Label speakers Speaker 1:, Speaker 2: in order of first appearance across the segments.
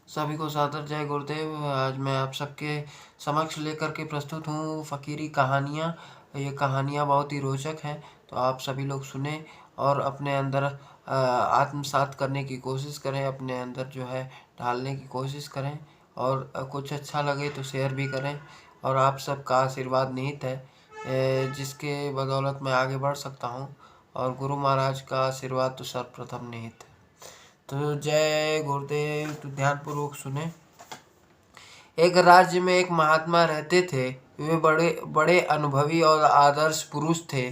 Speaker 1: सभी को सादर जय गुरुदेव। आज मैं आप सबके समक्ष लेकर के प्रस्तुत हूँ फ़कीरी कहानियाँ। ये कहानियाँ बहुत ही रोचक हैं, तो आप सभी लोग सुने और अपने अंदर आत्मसात करने की कोशिश करें, अपने अंदर जो है ढालने की कोशिश करें और कुछ अच्छा लगे तो शेयर भी करें। और आप सबका आशीर्वाद निहित है, जिसके बदौलत मैं आगे बढ़ सकता हूँ, और गुरु महाराज का आशीर्वाद तो सर्वप्रथम निहित है। तो जय गुरुदेव। तो ध्यानपूर्वक सुने। एक राज्य में एक महात्मा रहते थे। वे बड़े बड़े अनुभवी और आदर्श पुरुष थे।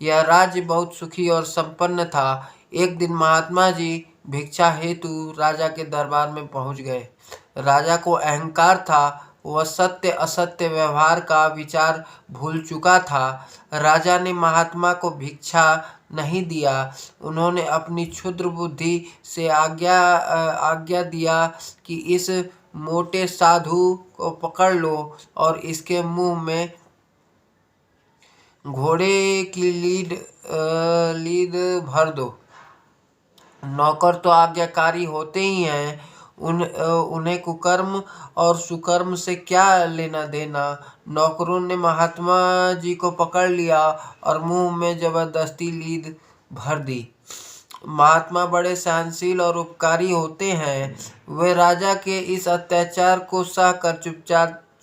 Speaker 1: यह राज्य बहुत सुखी और संपन्न था। एक दिन महात्मा जी भिक्षा हेतु राजा के दरबार में पहुंच गए। राजा को अहंकार था। वह सत्य असत्य व्यवहार का विचार भूल चुका था। राजा ने महात्मा को भिक्षा नहीं दिया। उन्होंने अपनी क्षुद्र बुद्धि से आज्ञा दिया कि इस मोटे साधु को पकड़ लो और इसके मुंह में घोड़े की लीद भर दो। नौकर तो आज्ञाकारी होते ही हैं, उन्हें कुकर्म और सुकर्म से क्या लेना देना। नौकरों ने महात्मा जी को पकड़ लिया और मुंह में जबरदस्ती लीद भर दी। महात्मा बड़े सहनशील और उपकारी होते हैं। वे राजा के इस अत्याचार को सहकर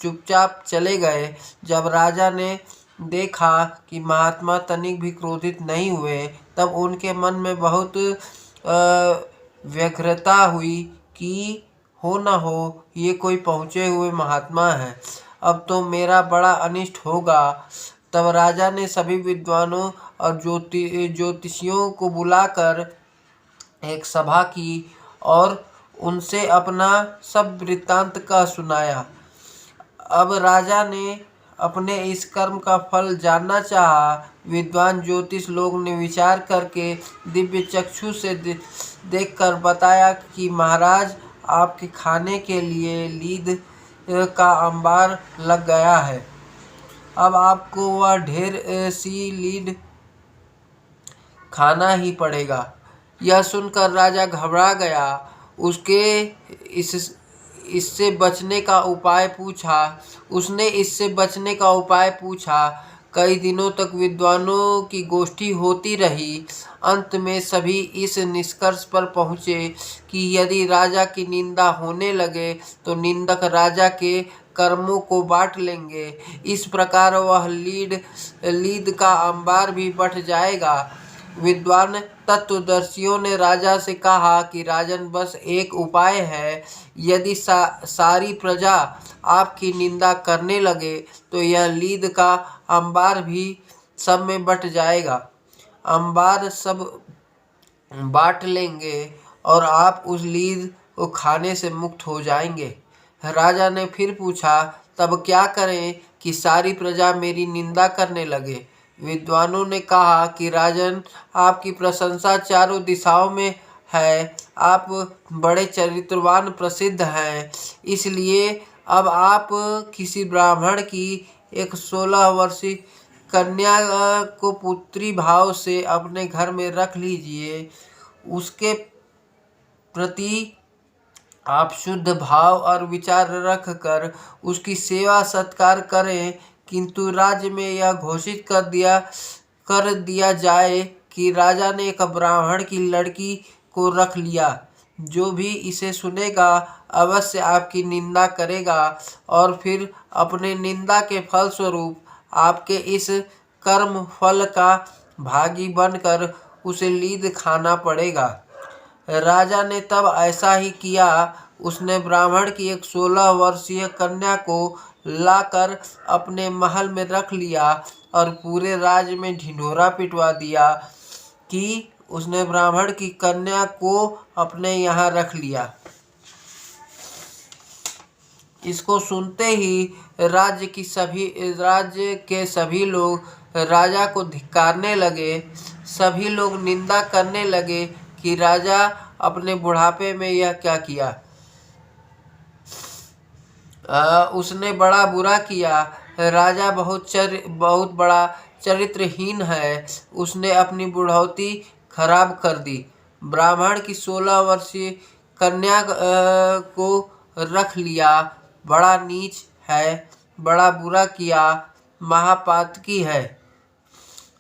Speaker 1: चुपचाप चले गए। जब राजा ने देखा कि महात्मा तनिक भी क्रोधित नहीं हुए, तब उनके मन में बहुत व्यग्रता हुई कि हो न हो ये कोई पहुँचे हुए महात्मा है, अब तो मेरा बड़ा अनिष्ट होगा। तब राजा ने सभी विद्वानों और ज्योतिषियों को बुलाकर एक सभा की और उनसे अपना सब वृत्तांत का सुनाया। अब राजा ने अपने इस कर्म का फल जानना चाहा। विद्वान ज्योतिष लोग ने विचार करके दिव्य चक्षु से देखकर बताया कि महाराज, आपके खाने के लिए लीद का अंबार लग गया है। अब आपको वह ढेर सी लीद खाना ही पड़ेगा। यह सुनकर राजा घबरा गया। उसके इससे बचने का उपाय पूछा। उसने इससे बचने का उपाय पूछा। कई दिनों तक विद्वानों की गोष्ठी होती रही। अंत में सभी इस निष्कर्ष पर पहुँचे कि यदि राजा की निंदा होने लगे तो निंदक राजा के कर्मों को बांट लेंगे। इस प्रकार वह लीद का अंबार भी बढ़ जाएगा। विद्वान तत्वदर्शियों ने राजा से कहा कि राजन, बस एक उपाय है। यदि सारी प्रजा आपकी निंदा करने लगे तो यह लीद का अंबार भी सब में बट जाएगा। अंबार सब बांट लेंगे और आप उस लीद को खाने से मुक्त हो जाएंगे। राजा ने फिर पूछा, तब क्या करें कि सारी प्रजा मेरी निंदा करने लगे। विद्वानों ने कहा कि राजन, आपकी प्रशंसा चारों दिशाओं में है। आप बड़े चरित्रवान प्रसिद्ध हैं। इसलिए अब आप किसी ब्राह्मण की एक 16 वर्षीय कन्या को पुत्री भाव से अपने घर में रख लीजिए। उसके प्रति आप शुद्ध भाव और विचार रख कर उसकी सेवा सत्कार करें, किंतु राज्य में यह घोषित कर दिया जाए कि राजा ने एक ब्राह्मण की लड़की को रख लिया। जो भी इसे सुनेगा अवश्य आपकी निंदा करेगा और फिर अपने निंदा के फलस्वरूप आपके इस कर्म फल का भागी बनकर उसे लीद खाना पड़ेगा। राजा ने तब ऐसा ही किया। उसने ब्राह्मण की एक 16 वर्षीय कन्या को लाकर अपने महल में रख लिया और पूरे राज्य में ढिंढोरा पिटवा दिया कि उसने ब्राह्मण की कन्या को अपने यहाँ रख लिया। इसको सुनते ही राज्य के सभी लोग राजा को धिक्कारने लगे। सभी लोग निंदा करने लगे कि राजा अपने बुढ़ापे में यह क्या किया। उसने बड़ा बुरा किया। राजा बहुत बड़ा चरित्रहीन है। उसने अपनी बुढ़ौती खराब कर दी। ब्राह्मण की 16 वर्षीय कन्या को रख लिया, बड़ा नीच है, बड़ा बुरा किया, महापातकी है।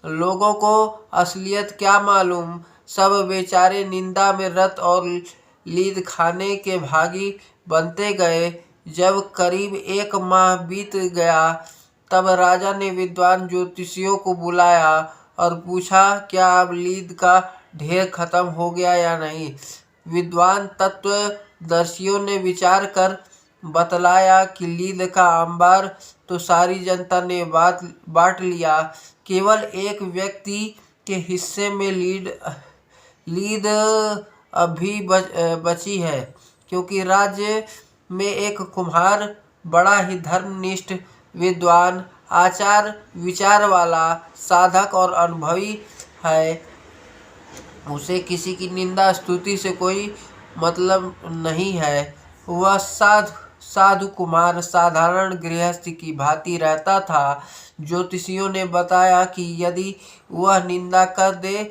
Speaker 1: लोगों को असलियत क्या मालूम, सब बेचारे निंदा में रत और लीद खाने के भागी बनते गए। जब करीब 1 माह बीत गया तब राजा ने विद्वान ज्योतिषियों को बुलाया और पूछा, क्या अब लीद का ढेर खत्म हो गया या नहीं। विद्वान तत्वदर्शियों ने विचार कर बतलाया कि लीद का अंबार तो सारी जनता ने बांट लिया, केवल एक व्यक्ति के हिस्से में लीद अभी बची है, क्योंकि राज्य में एक कुम्हार बड़ा ही धर्मनिष्ठ, विद्वान, आचार विचार वाला, साधक और अनुभवी है। उसे किसी की निंदा स्तुति से कोई मतलब नहीं है। वह साधु कुमार साधारण गृहस्थी की भांति रहता था। ज्योतिषियों ने बताया कि यदि वह निंदा कर दे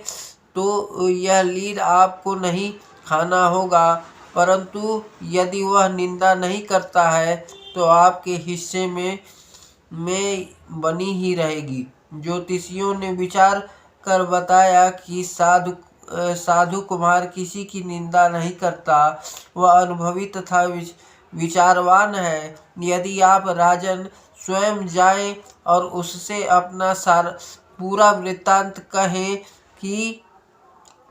Speaker 1: तो यह लीद आपको नहीं खाना होगा, परंतु यदि वह निंदा नहीं करता है तो आपके हिस्से में बनी ही रहेगी। ज्योतिषियों ने विचार कर बताया कि साधु कुमार किसी की निंदा नहीं करता, वह अनुभवी तथा विचारवान है। यदि आप राजन स्वयं जाएं और उससे अपना पूरा वृत्तांत कहें कि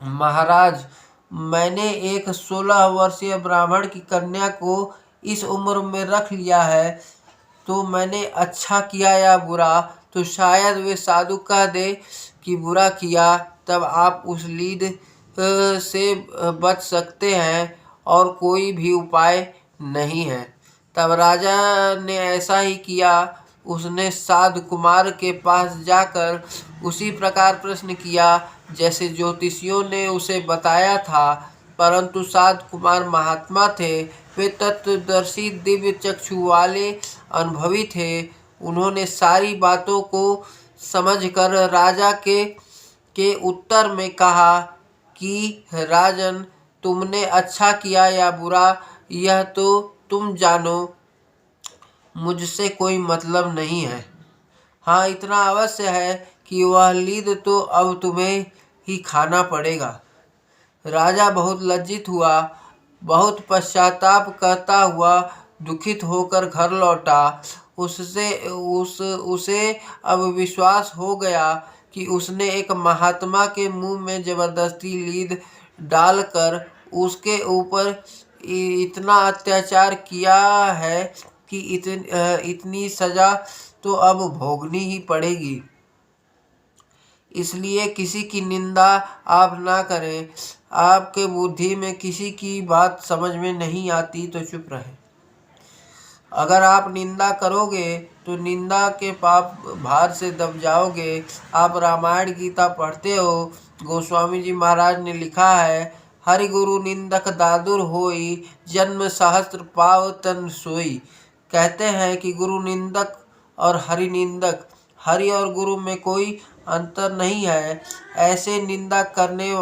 Speaker 1: महाराज, मैंने एक 16 वर्षीय ब्राह्मण की कन्या को इस उम्र में रख लिया है, तो मैंने अच्छा किया या बुरा, तो शायद वे साधु कह दे कि बुरा किया, तब आप उस लीद से बच सकते हैं और कोई भी उपाय नहीं है। तब राजा ने ऐसा ही किया। उसने साधु कुमार के पास जाकर उसी प्रकार प्रश्न किया जैसे ज्योतिषियों ने उसे बताया था, परंतु साधु कुमार महात्मा थे। वे तत्वदर्शी, दिव्य चक्षु वाले, अनुभवी थे। उन्होंने सारी बातों को समझकर राजा के उत्तर में कहा कि राजन, तुमने अच्छा किया या बुरा यह तो तुम जानो, मुझसे कोई मतलब नहीं है। हाँ, इतना अवश्य है कि वह लीद तो अब तुम्हें ही खाना पड़ेगा। राजा बहुत लज्जित हुआ, बहुत पश्चाताप करता हुआ दुखित होकर घर लौटा। उसे अब विश्वास हो गया कि उसने एक महात्मा के मुंह में जबरदस्ती लीद डालकर उसके ऊपर इतना अत्याचार किया है कि इतनी सजा तो अब भोगनी ही पड़ेगी। इसलिए किसी की निंदा आप ना करें। आपके बुद्धि में किसी की बात समझ में नहीं आती तो चुप रहें। अगर आप निंदा करोगे तो निंदा के पाप भार से दब जाओगे। आप रामायण गीता पढ़ते हो। गोस्वामी जी महाराज ने लिखा है, हरि गुरु निंदक दादुर होई, जन्म सहस्त्र पाव तन सोई। कहते हैं कि गुरु निंदक और हरि निंदक, हरि और गुरु में कोई अंतर नहीं है। ऐसे निंदा करने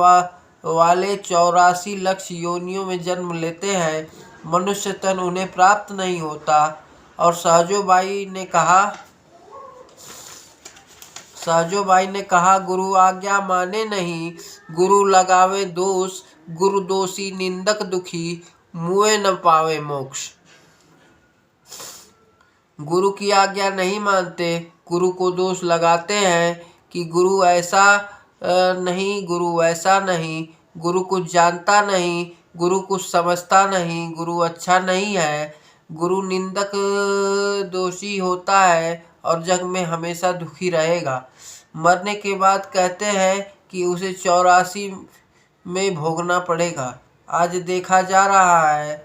Speaker 1: वाले 84 लाख योनियों में जन्म लेते हैं, मनुष्य तन उन्हें प्राप्त नहीं होता। और सहजोबाई ने कहा, गुरु आज्ञा माने नहीं, गुरु लगावे दोष, गुरु दोषी निंदक दुखी, मुए न पावे मोक्ष। गुरु की आज्ञा नहीं मानते, गुरु को दोष लगाते हैं कि गुरु ऐसा नहीं, गुरु वैसा नहीं, गुरु कुछ जानता नहीं, गुरु कुछ समझता नहीं, गुरु अच्छा नहीं है। गुरु निंदक दोषी होता है और जग में हमेशा दुखी रहेगा। मरने के बाद कहते हैं कि उसे 84 में भोगना पड़ेगा। आज देखा जा रहा है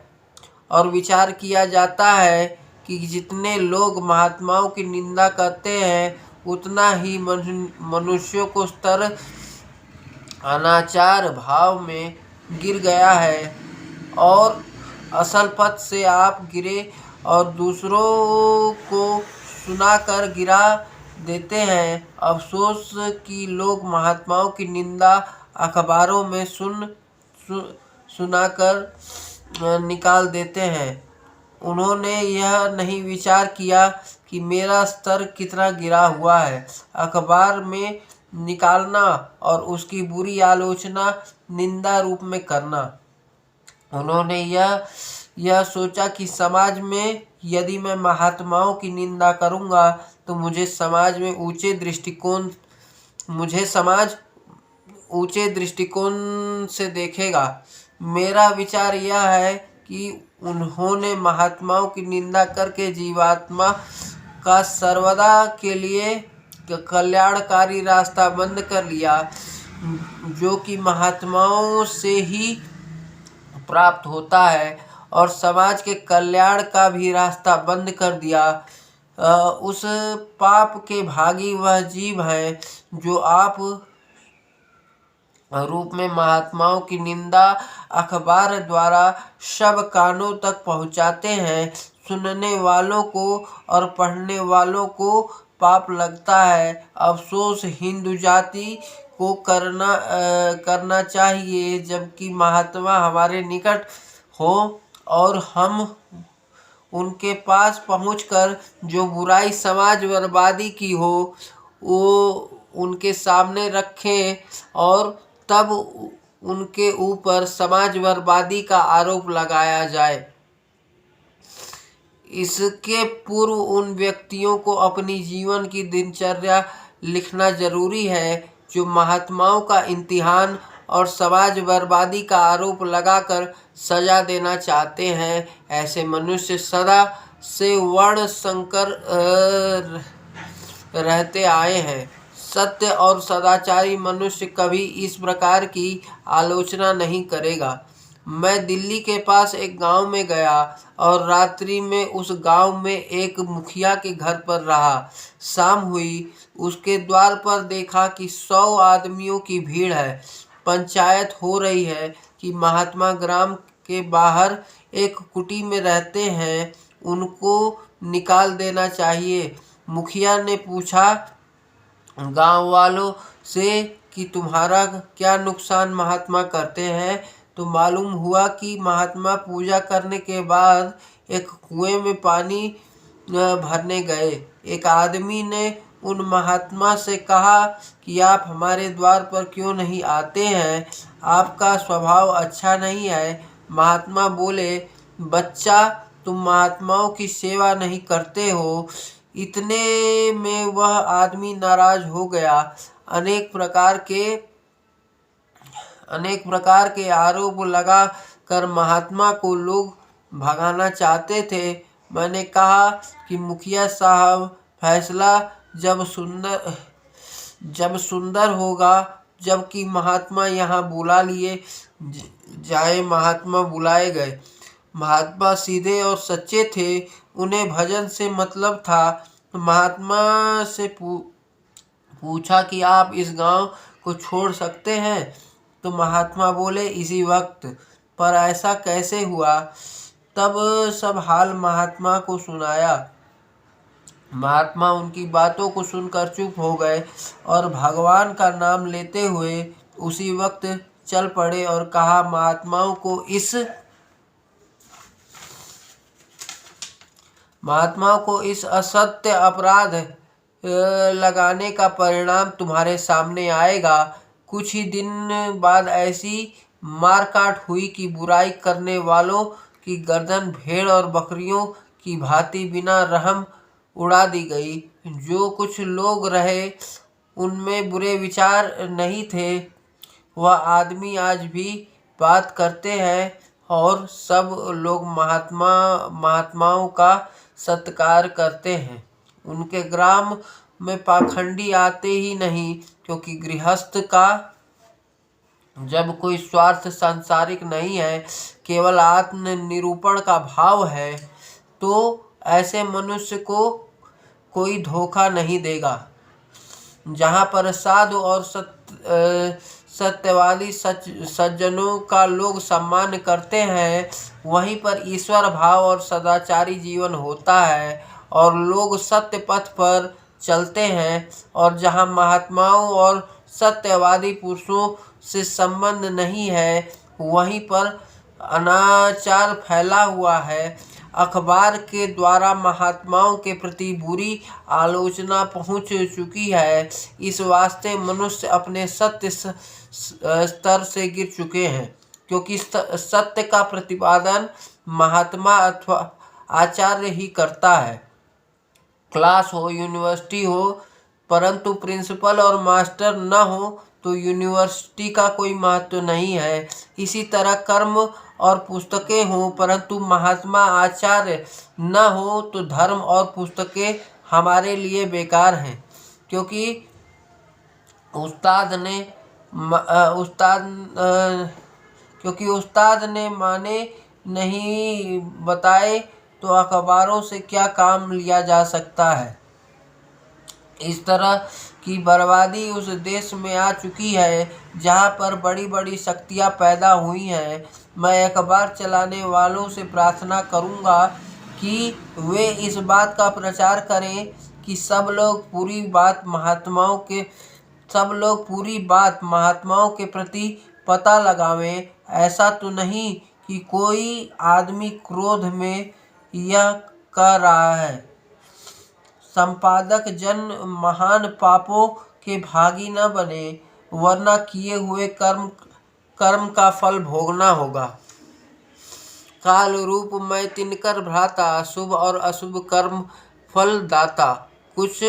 Speaker 1: और विचार किया जाता है कि जितने लोग महात्माओं की निंदा करते हैं उतना ही मनुष्यों को स्तर अनाचार भाव में गिर गया है और असल पथ से आप गिरे और दूसरों को सुनाकर गिरा देते हैं। अफसोस कि लोग महात्माओं की निंदा अखबारों में सुनाकर निकाल देते हैं। उन्होंने यह नहीं विचार किया कि मेरा स्तर कितना गिरा हुआ है। अखबार में निकालना और उसकी बुरी आलोचना निंदा रूप में करना। उन्होंने यह सोचा कि समाज में यदि मैं महात्माओं की निंदा करूंगा तो मुझे समाज ऊंचे दृष्टिकोण से देखेगा। मेरा विचार यह है कि उन्होंने महात्माओं की निंदा करके जीवात्मा का सर्वदा के लिए कल्याणकारी रास्ता बंद कर लिया, जो कि महात्माओं से ही प्राप्त होता है, और समाज के कल्याण का भी रास्ता बंद कर दिया। उस पाप के भागी वह जीव हैं जो आप रूप में महात्माओं की निंदा अखबार द्वारा सब कानों तक पहुंचाते हैं। सुनने वालों को और पढ़ने वालों को पाप लगता है। अफसोस हिंदू जाति को करना चाहिए, जबकि महात्मा हमारे निकट हो और हम उनके पास पहुंचकर जो बुराई समाज बर्बादी की हो वो उनके सामने रखें और तब उनके ऊपर समाज बर्बादी का आरोप लगाया जाए। इसके पूर्व उन व्यक्तियों को अपनी जीवन की दिनचर्या लिखना जरूरी है जो महात्माओं का इम्तिहान और समाज बर्बादी का आरोप लगाकर सजा देना चाहते हैं। ऐसे मनुष्य सदा से वर्ण संकर रहते आए हैं। सत्य और सदाचारी मनुष्य कभी इस प्रकार की आलोचना नहीं करेगा। मैं दिल्ली के पास एक गांव में गया और रात्रि में उस गांव में एक मुखिया के घर पर रहा। शाम हुई, उसके द्वार पर देखा कि 100 आदमियों की भीड़ है। पंचायत हो रही है कि महात्मा ग्राम के बाहर एक कुटी में रहते हैं, उनको निकाल देना चाहिए। मुखिया ने पूछा गांव वालों से कि तुम्हारा क्या नुकसान महात्मा करते हैं, तो मालूम हुआ कि महात्मा पूजा करने के बाद एक कुएं में पानी भरने गए। एक आदमी ने उन महात्मा से कहा कि आप हमारे द्वार पर क्यों नहीं आते हैं, आपका स्वभाव अच्छा नहीं है। महात्मा बोले, बच्चा, तुम महात्माओं की सेवा नहीं करते हो। इतने में वह आदमी नाराज हो गया। अनेक प्रकार के आरोप लगा कर महात्मा को लोग भगाना चाहते थे। मैंने कहा कि मुखिया साहब, फैसला जब सुंदर होगा जबकि महात्मा यहाँ बुला लिए जाए। महात्मा बुलाए गए। महात्मा सीधे और सच्चे थे, उन्हें भजन से मतलब था। महात्मा से पूछा कि आप इस गांव को छोड़ सकते हैं, तो महात्मा बोले, इसी वक्त। पर ऐसा कैसे हुआ? तब सब हाल महात्मा को सुनाया। महात्मा उनकी बातों को सुनकर चुप हो गए और भगवान का नाम लेते हुए उसी वक्त चल पड़े और कहा, महात्माओं को इस असत्य अपराध लगाने का परिणाम तुम्हारे सामने आएगा। कुछ ही दिन बाद ऐसी मारकाट हुई कि बुराई करने वालों की गर्दन भेड़ और बकरियों की भांति बिना रहम उड़ा दी गई। जो कुछ लोग रहे उनमें बुरे विचार नहीं थे। वह आदमी आज भी बात करते हैं और सब लोग महात्माओं का सत्कार करते हैं। उनके ग्राम में पाखंडी आते ही नहीं, क्योंकि गृहस्थ का जब कोई स्वार्थ सांसारिक नहीं है, केवल आत्म निरूपण का भाव है, तो ऐसे मनुष्य को कोई धोखा नहीं देगा। जहाँ पर साधु और सत्यवादी सज्जनों का लोग सम्मान करते हैं, वहीं पर ईश्वर भाव और सदाचारी जीवन होता है और लोग सत्य पथ पर चलते हैं। और जहाँ महात्माओं और सत्यवादी पुरुषों से संबंध नहीं है, वहीं पर अनाचार फैला हुआ है। अखबार के द्वारा महात्माओं के प्रति बुरी आलोचना पहुंच चुकी है। इस वास्ते मनुष्य अपने सत्य स्तर से गिर चुके हैं, क्योंकि सत्य का प्रतिपादन महात्मा अथवा आचार्य ही करता है। क्लास हो, यूनिवर्सिटी हो, परंतु प्रिंसिपल और मास्टर न हो तो यूनिवर्सिटी का कोई महत्व नहीं है। इसी तरह कर्म और पुस्तकें हों, परंतु महात्मा आचार्य न हो तो धर्म और पुस्तकें हमारे लिए बेकार हैं। क्योंकि उस्ताद ने माने नहीं बताए तो अखबारों से क्या काम लिया जा सकता है। इस तरह की बर्बादी उस देश में आ चुकी है जहाँ पर बड़ी बड़ी शक्तियाँ पैदा हुई हैं। मैं अखबार चलाने वालों से प्रार्थना करूँगा कि वे इस बात का प्रचार करें कि सब लोग पूरी बात महात्माओं के प्रति पता लगावें। ऐसा तो नहीं कि कोई आदमी क्रोध में यह कह रहा है, संपादक जन महान पापों के भागी न बने, वरना किए हुए कर्म का फल भोगना होगा। काल रूप मैं तिनकर भ्राता, शुभ और अशुभ कर्म फल दाता। कुछ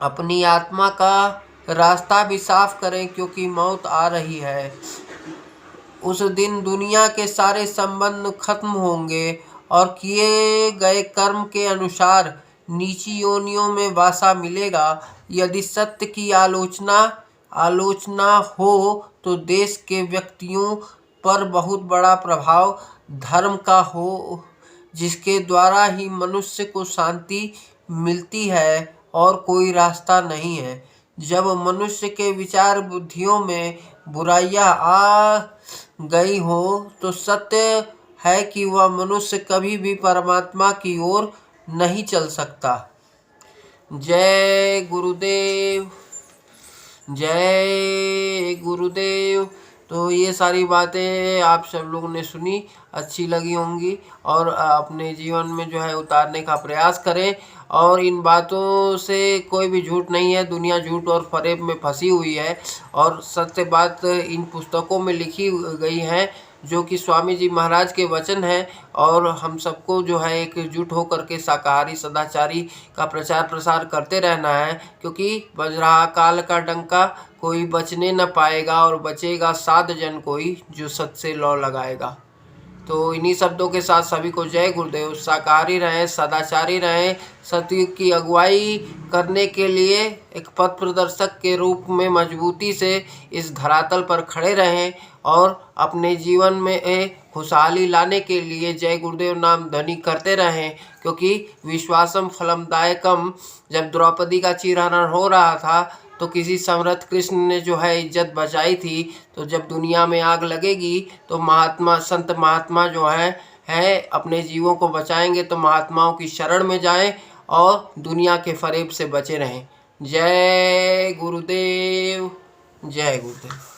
Speaker 1: अपनी आत्मा का रास्ता भी साफ करें, क्योंकि मौत आ रही है। उस दिन दुनिया के सारे संबंध खत्म होंगे और किए गए कर्म के अनुसार नीची योनियों में वासा मिलेगा। यदि सत्य की आलोचना हो तो देश के व्यक्तियों पर बहुत बड़ा प्रभाव धर्म का हो, जिसके द्वारा ही मनुष्य को शांति मिलती है और कोई रास्ता नहीं है। जब मनुष्य के विचार बुद्धियों में बुराइयां आ गई हो तो सत्य है कि वह मनुष्य कभी भी परमात्मा की ओर नहीं चल सकता। जय गुरुदेव, जय गुरुदेव। तो ये सारी बातें आप सब लोगों ने सुनी, अच्छी लगी होंगी और अपने जीवन में जो है उतारने का प्रयास करें। और इन बातों से कोई भी झूठ नहीं है। दुनिया झूठ और फरेब में फंसी हुई है और सत्य बात इन पुस्तकों में लिखी गई है, जो कि स्वामी जी महाराज के वचन हैं। और हम सबको जो है एकजुट होकर के शाकाहारी सदाचारी का प्रचार प्रसार करते रहना है, क्योंकि बज रहा काल का डंका, कोई बचने न पाएगा और बचेगा साध जन कोई, जो सत्य से लौ लगाएगा। तो इन्हीं शब्दों के साथ सभी को जय गुरुदेव। शाकाहारी रहें, सदाचारी रहें, सतयुग की अगुवाई करने के लिए एक पथ प्रदर्शक के रूप में मजबूती से इस धरातल पर खड़े रहें और अपने जीवन में खुशहाली लाने के लिए जय गुरुदेव नाम ध्वनि करते रहें। क्योंकि विश्वासम फलमदायकम, जब द्रौपदी का चीरहरण हो रहा था तो किसी समर्थ कृष्ण ने जो है इज्जत बचाई थी। तो जब दुनिया में आग लगेगी तो संत महात्मा जो है अपने जीवों को बचाएंगे। तो महात्माओं की शरण में जाएं और दुनिया के फरेब से बचे रहें। जय गुरुदेव, जय गुरुदेव।